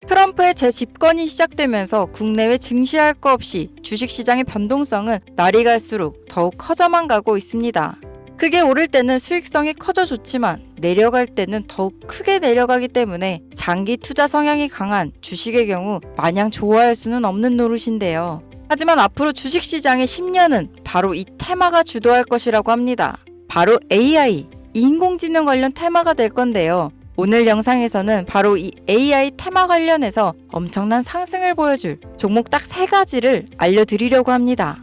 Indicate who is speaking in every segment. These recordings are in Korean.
Speaker 1: 트럼프의 재집권이 시작되면서 국내외 증시할 거 없이 주식시장의 변동성은 날이 갈수록 더욱 커져만 가고 있습니다. 크게 오를 때는 수익성이 커져 좋지만 내려갈 때는 더욱 크게 내려가기 때문에 장기 투자 성향이 강한 주식의 경우 마냥 좋아할 수는 없는 노릇인데요. 하지만 앞으로 주식시장의 10년은 바로 이 테마가 주도할 것이라고 합니다. 바로 AI, 인공지능 관련 테마가 될 건데요. 오늘 영상에서는 바로 이 AI 테마 관련해서 엄청난 상승을 보여줄 종목 딱 3가지를 알려드리려고 합니다.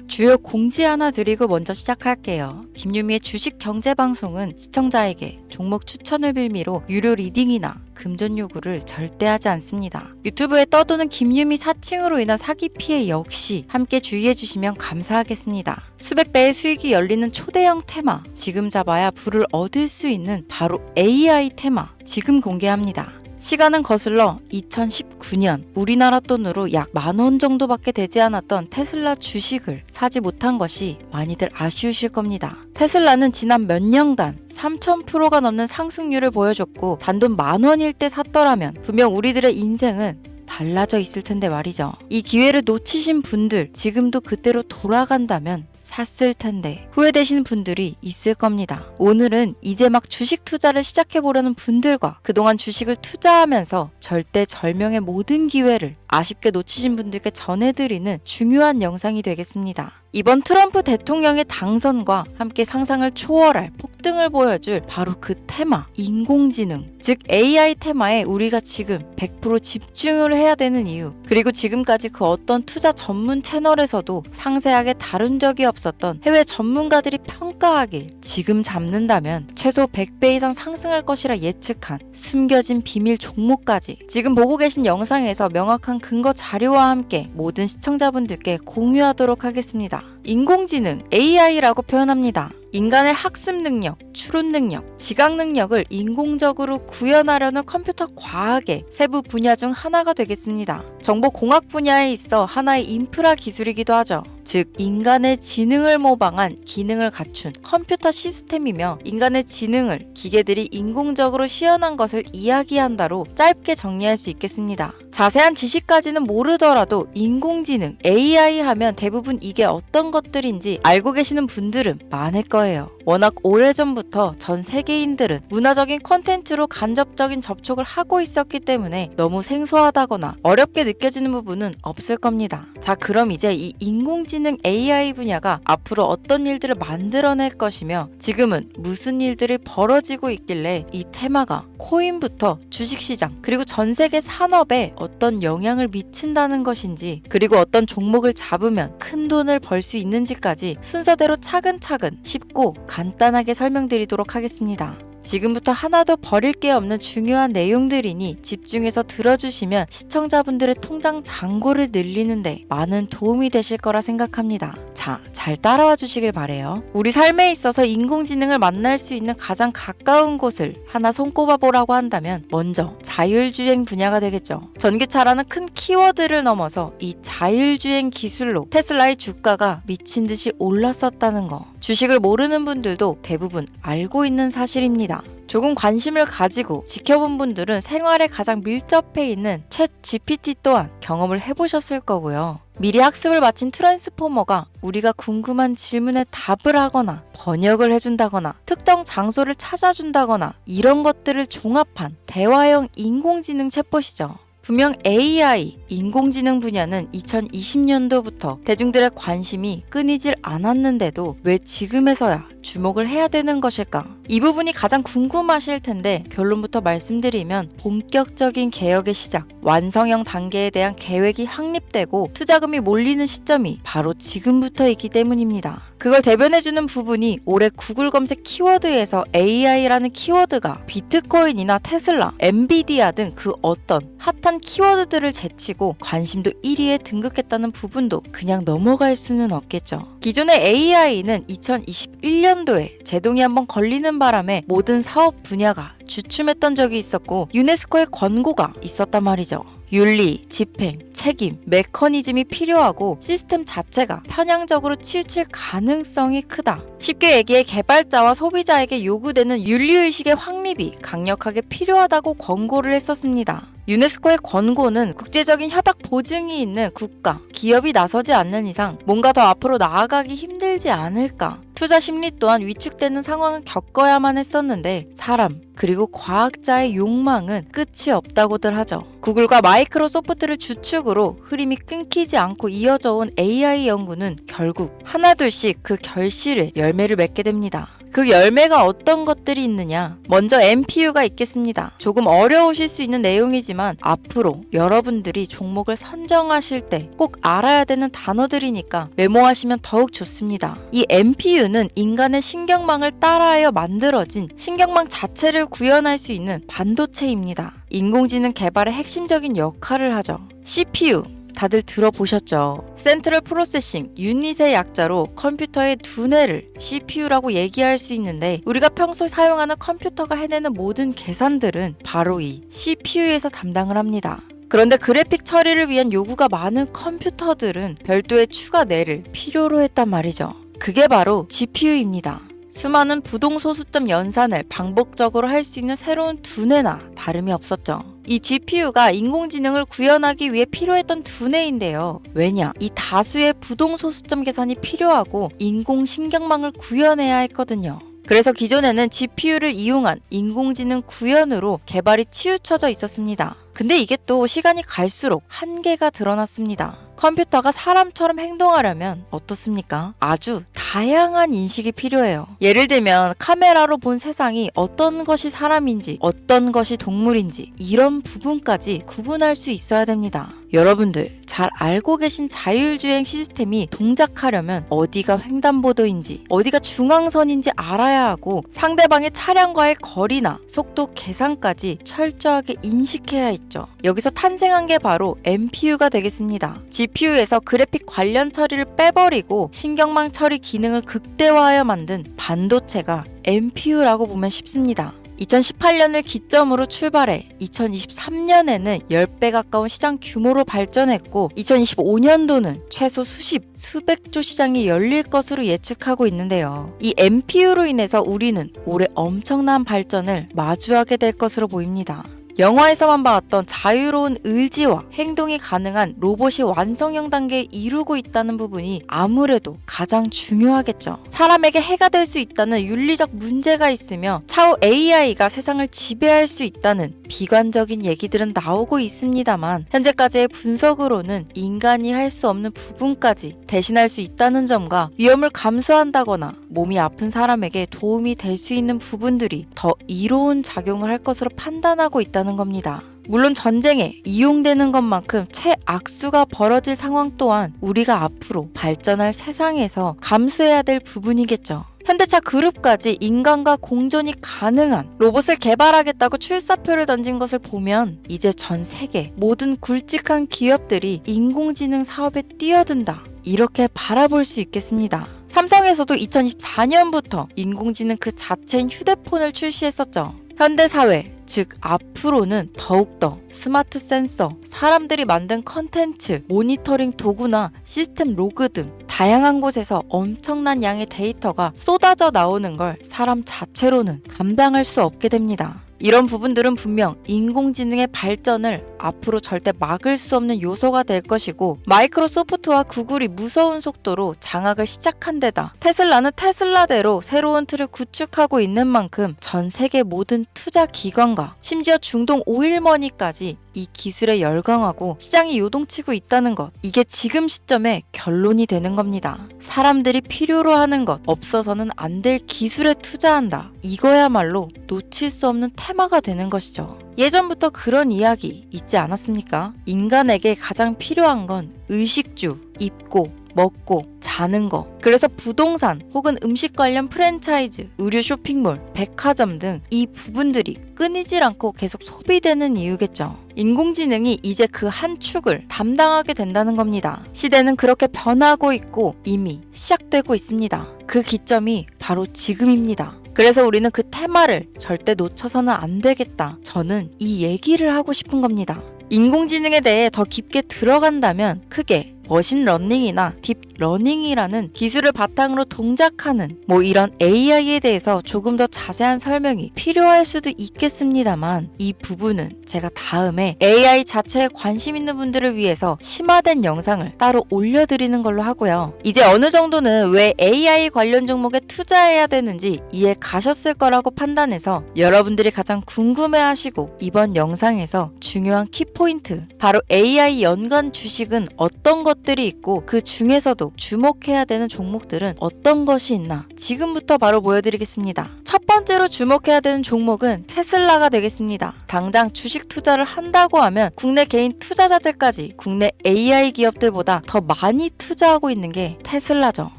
Speaker 1: 주요 공지 하나 드리고 먼저 시작할게요. 김유미의 주식 경제 방송은 시청자에게 종목 추천을 빌미로 유료 리딩이나 금전 요구를 절대 하지 않습니다. 유튜브에 떠도는 김유미 사칭으로 인한 사기 피해 역시 함께 주의해 주시면 감사하겠습니다. 수백 배의 수익이 열리는 초대형 테마, 지금 잡아야 부를 얻을 수 있는 바로 AI 테마, 지금 공개합니다. 시간은 거슬러 2019년 우리나라 돈으로 약 10,000원 정도밖에 되지 않았던 테슬라 주식을 사지 못한 것이 많이들 아쉬우실 겁니다. 테슬라는 지난 몇 년간 3000%가 넘는 상승률을 보여줬고 단돈 10,000원일 때 샀더라면 분명 우리들의 인생은 달라져 있을 텐데 말이죠. 이 기회를 놓치신 분들, 지금도 그때로 돌아간다면 샀을 텐데 후회되시는 분들이 있을 겁니다. 오늘은 이제 막 주식 투자를 시작해보려는 분들과 그동안 주식을 투자하면서 절대절명의 모든 기회를 아쉽게 놓치신 분들께 전해드리는 중요한 영상이 되겠습니다. 이번 트럼프 대통령의 당선과 함께 상상을 초월할 폭등을 보여줄 바로 그 테마, 인공지능, 즉 AI 테마에 우리가 지금 100% 집중을 해야 되는 이유, 그리고 지금까지 그 어떤 투자 전문 채널에서도 상세하게 다룬 적이 없었던 해외 전문가들이 평가하길 지금 잡는다면 최소 100배 이상 상승할 것이라 예측한 숨겨진 비밀 종목까지 지금 보고 계신 영상에서 명확한 근거 자료와 함께 모든 시청자분들께 공유하도록 하겠습니다. 인공지능, AI라고 표현합니다. 인간의 학습 능력, 추론 능력, 지각 능력을 인공적으로 구현하려는 컴퓨터 과학의 세부 분야 중 하나가 되겠습니다. 정보공학 분야에 있어 하나의 인프라 기술이기도 하죠. 즉 인간의 지능을 모방한 기능을 갖춘 컴퓨터 시스템이며 인간의 지능을 기계들이 인공적으로 시연한 것을 이야기한다로 짧게 정리할 수 있겠습니다. 자세한 지식까지는 모르더라도 인공지능, AI 하면 대부분 이게 어떤 것들인지 알고 계시는 분들은 많을 거예요. 워낙 오래전부터 전 세계인들은 문화적인 콘텐츠로 간접적인 접촉을 하고 있었기 때문에 너무 생소하다거나 어렵게 느껴지는 부분은 없을 겁니다. 자, 그럼 이제 이 인공지능 AI 분야가 앞으로 어떤 일들을 만들어낼 것이며 지금은 무슨 일들이 벌어지고 있길래 이 테마가 코인부터 주식시장 그리고 전 세계 산업에 어떤 영향을 미친다는 것인지, 그리고 어떤 종목을 잡으면 큰 돈을 벌 수 있는지까지 순서대로 차근차근 쉽고 간단하게 설명드리도록 하겠습니다. 지금부터 하나도 버릴 게 없는 중요한 내용들이니 집중해서 들어주시면 시청자분들의 통장 잔고를 늘리는데 많은 도움이 되실 거라 생각합니다. 자, 잘 따라와 주시길 바래요. 우리 삶에 있어서 인공지능을 만날 수 있는 가장 가까운 곳을 하나 손꼽아 보라고 한다면 먼저 자율주행 분야가 되겠죠. 전기차라는 큰 키워드를 넘어서 이 자율주행 기술로 테슬라의 주가가 미친 듯이 올랐었다는 거, 주식을 모르는 분들도 대부분 알고 있는 사실입니다. 조금 관심을 가지고 지켜본 분들은 생활에 가장 밀접해 있는 챗 GPT 또한 경험을 해보셨을 거고요. 미리 학습을 마친 트랜스포머가 우리가 궁금한 질문에 답을 하거나 번역을 해준다거나 특정 장소를 찾아준다거나 이런 것들을 종합한 대화형 인공지능 챗봇이죠. 분명 AI, 인공지능 분야는 2020년도부터 대중들의 관심이 끊이질 않았는데도 왜 지금에서야 주목을 해야 되는 것일까? 이 부분이 가장 궁금하실 텐데 결론부터 말씀드리면 본격적인 개혁의 시작, 완성형 단계에 대한 계획이 확립되고 투자금이 몰리는 시점이 바로 지금부터이기 때문입니다. 그걸 대변해주는 부분이 올해 구글 검색 키워드에서 AI라는 키워드가 비트코인이나 테슬라, 엔비디아 등 그 어떤 핫한 키워드들을 제치고 관심도 1위에 등극했다는 부분도 그냥 넘어갈 수는 없겠죠. 기존의 AI는 2021년도에 제동이 한번 걸리는 바람에 모든 사업 분야가 주춤했던 적이 있었고 유네스코의 권고가 있었단 말이죠. 윤리, 집행, 책임, 메커니즘이 필요하고 시스템 자체가 편향적으로 치우칠 가능성이 크다. 쉽게 얘기해 개발자와 소비자에게 요구되는 윤리의식의 확립이 강력하게 필요하다고 권고를 했었습니다. 유네스코의 권고는 국제적인 협약 보증이 있는 국가, 기업이 나서지 않는 이상 뭔가 더 앞으로 나아가기 힘들지 않을까. 투자 심리 또한 위축되는 상황을 겪어야만 했었는데 사람 그리고 과학자의 욕망은 끝이 없다고들 하죠. 구글과 마이크로소프트를 주축으로 흐름이 끊기지 않고 이어져 온 AI 연구는 결국 하나둘씩 그 결실에 열매를 맺게 됩니다. 그 열매가 어떤 것들이 있느냐? 먼저 NPU가 있겠습니다. 조금 어려우실 수 있는 내용이지만 앞으로 여러분들이 종목을 선정하실 때 꼭 알아야 되는 단어들이니까 메모하시면 더욱 좋습니다. 이 NPU는 인간의 신경망을 따라하여 만들어진 신경망 자체를 구현할 수 있는 반도체입니다. 인공지능 개발의 핵심적인 역할을 하죠. CPU 다들 들어보셨죠? 센트럴 프로세싱 유닛의 약자로 컴퓨터의 두뇌를 CPU라고 얘기할 수 있는데 우리가 평소 사용하는 컴퓨터가 해내는 모든 계산들은 바로 이 CPU에서 담당을 합니다. 그런데 그래픽 처리를 위한 요구가 많은 컴퓨터들은 별도의 추가 뇌를 필요로 했단 말이죠. 그게 바로 GPU입니다. 수많은 부동소수점 연산을 반복적으로 할 수 있는 새로운 두뇌나 다름이 없었죠. 이 GPU가 인공지능을 구현하기 위해 필요했던 두뇌인데요. 왜냐? 이 다수의 부동소수점 계산이 필요하고 인공신경망을 구현해야 했거든요. 그래서 기존에는 GPU를 이용한 인공지능 구현으로 개발이 치우쳐져 있었습니다. 근데 이게 또 시간이 갈수록 한계가 드러났습니다. 컴퓨터가 사람처럼 행동하려면 어떻습니까? 아주 다양한 인식이 필요해요. 예를 들면 카메라로 본 세상이 어떤 것이 사람인지 어떤 것이 동물인지 이런 부분까지 구분할 수 있어야 됩니다. 여러분들 잘 알고 계신 자율주행 시스템이 동작하려면 어디가 횡단보도인지 어디가 중앙선인지 알아야 하고 상대방의 차량과의 거리나 속도 계산까지 철저하게 인식해야 있죠. 여기서 탄생한 게 바로 NPU가 되겠습니다. GPU에서 그래픽 관련 처리를 빼버리고 신경망 처리 기능을 극대화하여 만든 반도체가 NPU라고 보면 쉽습니다. 2018년을 기점으로 출발해 2023년에는 10배 가까운 시장 규모로 발전했고 2025년도는 최소 수백조 시장이 열릴 것으로 예측하고 있는데요. 이 NPU로 인해서 우리는 올해 엄청난 발전을 마주하게 될 것으로 보입니다. 영화에서만 봤던 자유로운 의지와 행동이 가능한 로봇이 완성형 단계에 이루고 있다는 부분이 아무래도 가장 중요하겠죠. 사람에게 해가 될 수 있다는 윤리적 문제가 있으며 차후 AI가 세상을 지배할 수 있다는 비관적인 얘기들은 나오고 있습니다만 현재까지의 분석으로는 인간이 할 수 없는 부분까지 대신할 수 있다는 점과 위험을 감수한다거나 몸이 아픈 사람에게 도움이 될 수 있는 부분들이 더 이로운 작용을 할 것으로 판단하고 있다는 겁니다. 물론 전쟁에 이용되는 것만큼 최악수가 벌어질 상황 또한 우리가 앞으로 발전할 세상에서 감수해야 될 부분이겠죠. 현대차 그룹까지 인간과 공존이 가능한 로봇을 개발하겠다고 출사표를 던진 것을 보면 이제 전 세계 모든 굵직한 기업들이 인공지능 사업에 뛰어든다. 이렇게 바라볼 수 있겠습니다. 삼성에서도 2024년부터 인공지능 그 자체인 휴대폰을 출시했었죠. 현대사회, 즉 앞으로는 더욱더 스마트 센서, 사람들이 만든 컨텐츠, 모니터링 도구나 시스템 로그 등 다양한 곳에서 엄청난 양의 데이터가 쏟아져 나오는 걸 사람 자체로는 감당할 수 없게 됩니다. 이런 부분들은 분명 인공지능의 발전을 앞으로 절대 막을 수 없는 요소가 될 것이고 마이크로소프트와 구글이 무서운 속도로 장악을 시작한 데다 테슬라는 테슬라대로 새로운 틀을 구축하고 있는 만큼 전 세계 모든 투자 기관과 심지어 중동 오일머니까지 이 기술에 열광하고 시장이 요동치고 있다는 것, 이게 지금 시점에 결론이 되는 겁니다. 사람들이 필요로 하는 것, 없어서는 안 될 기술에 투자한다. 이거야말로 놓칠 수 없는 테마가 되는 것이죠. 예전부터 그런 이야기 있지 않았습니까? 인간에게 가장 필요한 건 의식주, 입고, 먹고, 자는 거. 그래서 부동산 혹은 음식 관련 프랜차이즈, 의류 쇼핑몰, 백화점 등 이 부분들이 끊이질 않고 계속 소비되는 이유겠죠. 인공지능이 이제 그 한 축을 담당하게 된다는 겁니다. 시대는 그렇게 변하고 있고 이미 시작되고 있습니다. 그 기점이 바로 지금입니다. 그래서 우리는 그 테마를 절대 놓쳐서는 안 되겠다. 저는 이 얘기를 하고 싶은 겁니다. 인공지능에 대해 더 깊게 들어간다면 크게 머신러닝이나 딥 러닝이라는 기술을 바탕으로 동작하는 이런 AI에 대해서 조금 더 자세한 설명이 필요할 수도 있겠습니다만 이 부분은 제가 다음에 AI 자체에 관심 있는 분들을 위해서 심화된 영상을 따로 올려드리는 걸로 하고요. 이제 어느 정도는 왜 AI 관련 종목에 투자해야 되는지 이해 가셨을 거라고 판단해서 여러분들이 가장 궁금해하시고 이번 영상에서 중요한 키포인트, 바로 AI 연관 주식은 어떤 것들이 있고 그 중에서도 주목해야 되는 종목들은 어떤 것이 있나 지금부터 바로 보여드리겠습니다. 첫 번째로 주목해야 되는 종목은 테슬라가 되겠습니다. 당장 주식 투자를 한다고 하면 국내 개인 투자자들까지 국내 AI 기업들보다 더 많이 투자하고 있는 게 테슬라죠.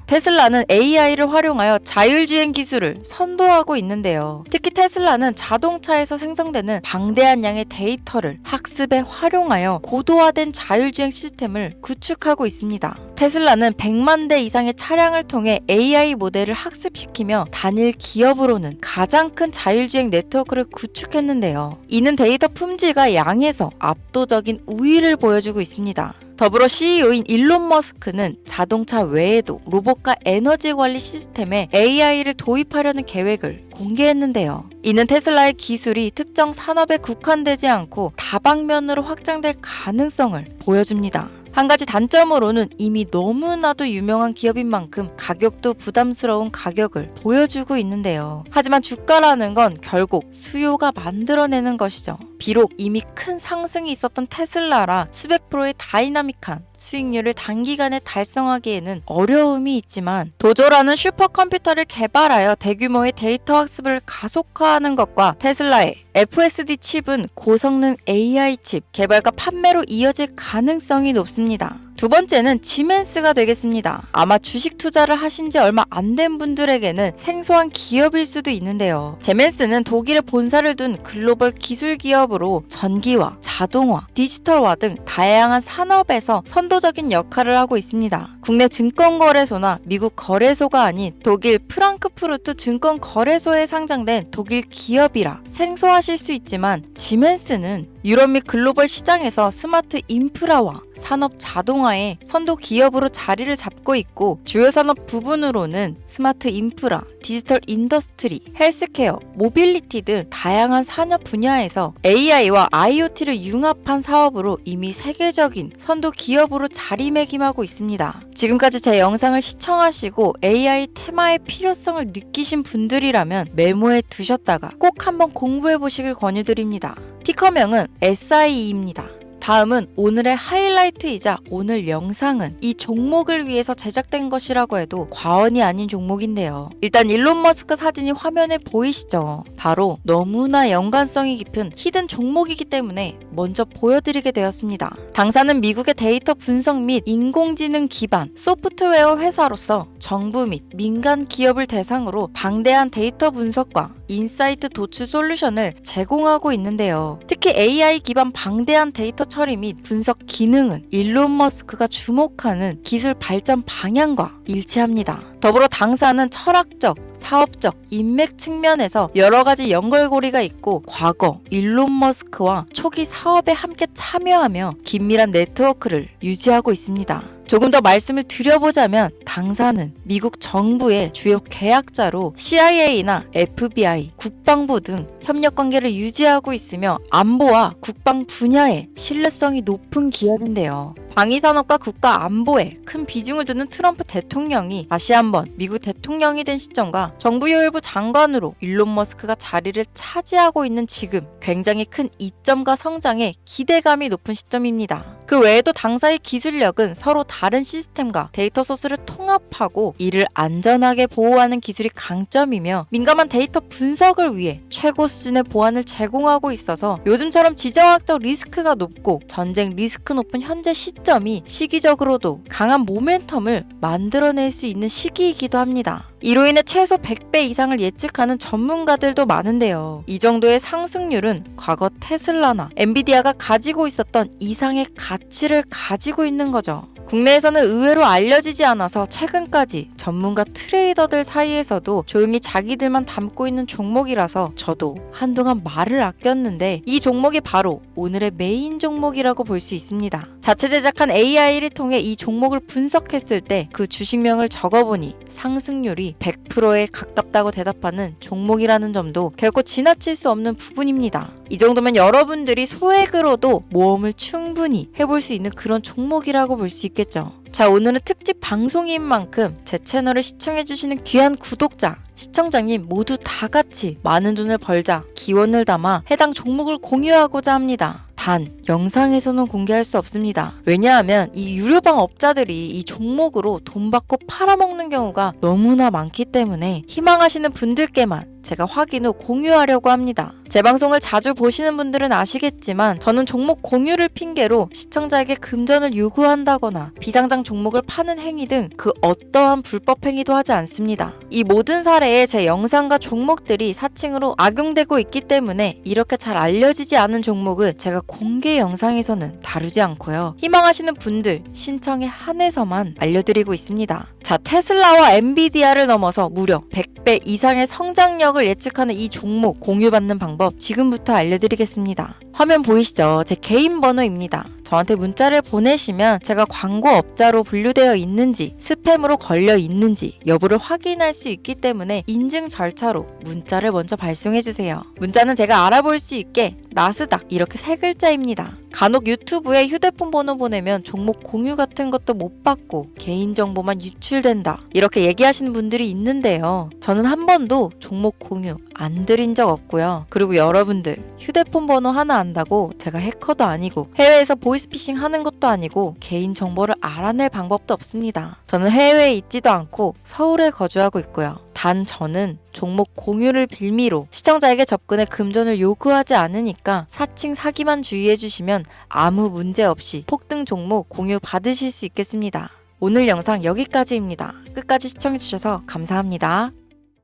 Speaker 1: 테슬라는 AI를 활용하여 자율주행 기술을 선도하고 있는데요. 특히 테슬라는 자동차에서 생성되는 방대한 양의 데이터를 학습에 활용하여 고도화된 자율주행 시스템을 구축하고 있습니다. 테슬라는 100만 대 이상의 차량을 통해 AI 모델을 학습시키며 단일 기업으로는 가장 큰 자율주행 네트워크를 구축했는데요. 이는 데이터 품질과 양에서 압도적인 우위를 보여주고 있습니다. 더불어 CEO인 일론 머스크는 자동차 외에도 로봇과 에너지 관리 시스템에 AI를 도입하려는 계획을 공개했는데요. 이는 테슬라의 기술이 특정 산업에 국한되지 않고 다방면으로 확장될 가능성을 보여줍니다. 한 가지 단점으로는 이미 너무나도 유명한 기업인 만큼 가격도 부담스러운 가격을 보여주고 있는데요. 하지만 주가라는 건 결국 수요가 만들어내는 것이죠. 비록 이미 큰 상승이 있었던 테슬라라 수백 프로의 다이나믹한 수익률을 단기간에 달성하기에는 어려움이 있지만 도조라는 슈퍼컴퓨터를 개발하여 대규모의 데이터 학습을 가속화하는 것과 테슬라의 FSD 칩은 고성능 AI 칩 개발과 판매로 이어질 가능성이 높습니다. 두 번째는 지멘스가 되겠습니다. 아마 주식 투자를 하신 지 얼마 안 된 분들에게는 생소한 기업일 수도 있는데요. 지멘스는 독일에 본사를 둔 글로벌 기술 기업으로 전기화, 자동화, 디지털화 등 다양한 산업에서 선도적인 역할을 하고 있습니다. 국내 증권거래소나 미국 거래소가 아닌 독일 프랑크푸르트 증권거래소에 상장된 독일 기업이라 생소하실 수 있지만 지멘스는 유럽 및 글로벌 시장에서 스마트 인프라와 산업 자동화의 선도 기업으로 자리를 잡고 있고 주요 산업 부분으로는 스마트 인프라, 디지털 인더스트리, 헬스케어, 모빌리티 등 다양한 산업 분야에서 AI와 IoT를 융합한 사업으로 이미 세계적인 선도 기업으로 자리매김하고 있습니다. 지금까지 제 영상을 시청하시고 AI 테마의 필요성을 느끼신 분들이라면 메모해 두셨다가 꼭 한번 공부해 보시길 권유드립니다. 티커명은 SIE입니다. 다음은 오늘의 하이라이트이자 오늘 영상은 이 종목을 위해서 제작된 것이라고 해도 과언이 아닌 종목인데요. 일단 일론 머스크 사진이 화면에 보이시죠? 바로 너무나 연관성이 깊은 히든 종목이기 때문에 먼저 보여드리게 되었습니다. 당사는 미국의 데이터 분석 및 인공지능 기반 소프트웨어 회사로서 정부 및 민간 기업을 대상으로 방대한 데이터 분석과 인사이트 도출 솔루션을 제공하고 있는데요. 특히 AI 기반 방대한 데이터 처리 및 분석 기능은 일론 머스크가 주목하는 기술 발전 방향과 일치합니다. 더불어 당사는 철학적, 사업적, 인맥 측면에서 여러 가지 연결고리가 있고 과거 일론 머스크와 초기 사업에 함께 참여하며 긴밀한 네트워크를 유지하고 있습니다. 조금 더 말씀을 드려보자면 당사는 미국 정부의 주요 계약자로 CIA나 FBI, 국방부 등 협력 관계를 유지하고 있으며 안보와 국방 분야에 신뢰성이 높은 기업인데요. 방위산업과 국가 안보에 큰 비중을 두는 트럼프 대통령이 다시 한번 미국 대통령이 된 시점과 정부요일부 장관으로 일론 머스크가 자리를 차지하고 있는 지금 굉장히 큰 이점과 성장에 기대감이 높은 시점입니다. 그 외에도 당사의 기술력은 서로 다른 시스템과 데이터 소스를 통합하고 이를 안전하게 보호하는 기술이 강점이며 민감한 데이터 분석을 위해 최고 수준의 보안을 제공하고 있어서 요즘처럼 지정학적 리스크가 높고 전쟁 리스크 높은 현재 시점이 시기적으로도 강한 모멘텀을 만들어낼 수 있는 시기이기도 합니다. 이로 인해 최소 100배 이상을 예측하는 전문가들도 많은데요. 이 정도의 상승률은 과거 테슬라나 엔비디아가 가지고 있었던 이상의 가치를 가지고 있는 거죠. 국내에서는 의외로 알려지지 않아서 최근까지 전문가 트레이더들 사이에서도 조용히 자기들만 담고 있는 종목이라서 저도 한동안 말을 아꼈는데 이 종목이 바로 오늘의 메인 종목이라고 볼 수 있습니다. 자체 제작한 AI를 통해 이 종목을 분석했을 때 그 주식명을 적어보니 상승률이 100%에 가깝다고 대답하는 종목이라는 점도 결코 지나칠 수 없는 부분입니다. 이 정도면 여러분들이 소액으로도 모험을 충분히 해볼 수 있는 그런 종목이라고 볼 수 있겠죠. 자, 오늘은 특집 방송인 만큼 제 채널을 시청해주시는 귀한 구독자, 시청자님 모두 다 같이 많은 돈을 벌자 기원을 담아 해당 종목을 공유하고자 합니다. 단, 영상에서는 공개할 수 없습니다. 왜냐하면 이 유료방 업자들이 이 종목으로 돈 받고 팔아먹는 경우가 너무나 많기 때문에 희망하시는 분들께만 제가 확인 후 공유하려고 합니다. 제 방송을 자주 보시는 분들은 아시겠지만 저는 종목 공유를 핑계로 시청자에게 금전을 요구한다거나 비상장 종목을 파는 행위 등 그 어떠한 불법 행위도 하지 않습니다. 이 모든 사례에 제 영상과 종목들이 사칭으로 악용되고 있기 때문에 이렇게 잘 알려지지 않은 종목은 제가 공개 영상에서는 다루지 않고요. 희망하시는 분들 신청에 한해서만 알려드리고 있습니다. 자, 테슬라와 엔비디아를 넘어서 무려 100배 이상의 성장력을 예측하는 이 종목 공유받는 방법 지금부터 알려드리겠습니다. 화면 보이시죠? 제 개인 번호입니다. 저한테 문자를 보내시면 제가 광고업자로 분류되어 있는지 스팸으로 걸려 있는지 여부를 확인할 수 있기 때문에 인증 절차로 문자를 먼저 발송해주세요. 문자는 제가 알아볼 수 있게 나스닥 이렇게 세 글자입니다. 간혹 유튜브에 휴대폰 번호 보내면 종목 공유 같은 것도 못 받고 개인정보만 유출된다 이렇게 얘기하시는 분들이 있는데요. 저는 한 번도 종목 공유 안 드린 적 없고요. 그리고 여러분들 휴대폰 번호 하나 안다고 제가 해커도 아니고 해외에서 보이스피싱 하는 것도 아니고 개인정보를 알아낼 방법도 없습니다. 저는 해외에 있지도 않고 서울에 거주하고 있고요. 단 저는 종목 공유를 빌미로 시청자에게 접근해 금전을 요구하지 않으니까 사칭 사기만 주의해 주시면 아무 문제 없이 폭등 종목 공유 받으실 수 있겠습니다. 오늘 영상 여기까지입니다. 끝까지 시청해 주셔서 감사합니다.